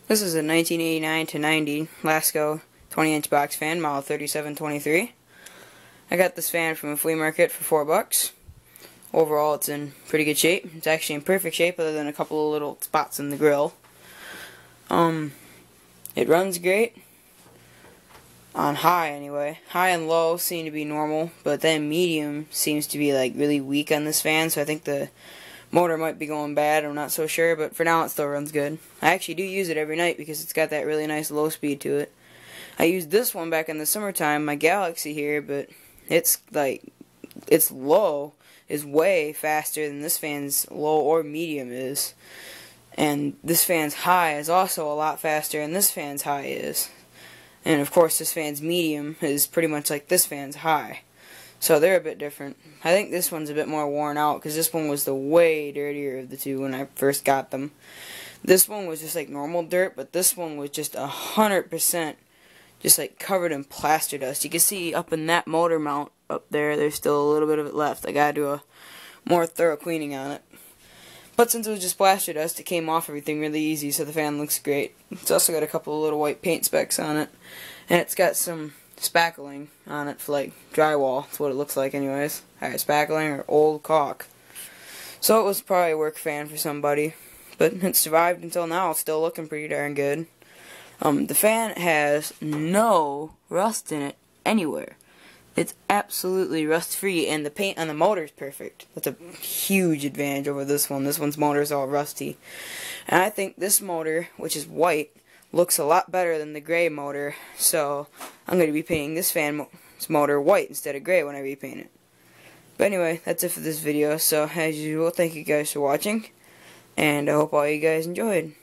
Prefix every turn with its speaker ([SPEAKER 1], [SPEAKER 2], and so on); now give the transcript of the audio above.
[SPEAKER 1] This is a 1989 to 90 Lasko 20-inch box fan, model 3723. I got this fan from a flea market for $4. Overall, it's in pretty good shape. It's actually in perfect shape other than a couple of little spots in the grill. It runs great. On high, anyway. High and low seem to be normal, but then medium seems to be like really weak on this fan, so I think the motor might be going bad. I'm not so sure, but for now it still runs good. I actually do use it every night because it's got that really nice low speed to it. I used this one back in the summertime, my Galaxy here, but it's low is way faster than this fan's low or medium is. And this fan's high is also a lot faster than this fan's high is. And of course this fan's medium is pretty much like this fan's high. So they're a bit different. I think this one's a bit more worn out because this one was the way dirtier of the two when I first got them. This one was just like normal dirt, but this one was just 100% just like covered in plaster dust. You can see up in that motor mount up there, there's still a little bit of it left. I gotta do a more thorough cleaning on it. But since it was just plaster dust, it came off everything really easy, so the fan looks great. It's also got a couple of little white paint specks on it. And it's got some spackling on it for like drywall. That's what it looks like anyways. Either spackling or old caulk. So it was probably a work fan for somebody. But it survived until now. It's still looking pretty darn good. The fan has no rust in it anywhere. It's absolutely rust-free, and the paint on the motor is perfect. That's a huge advantage over this one. This one's motor is all rusty. And I think this motor, which is white, looks a lot better than the gray motor, so I'm going to be painting this fan's motor white instead of gray when I repaint it. But anyway, that's it for this video, so as usual, thank you guys for watching, and I hope all you guys enjoyed.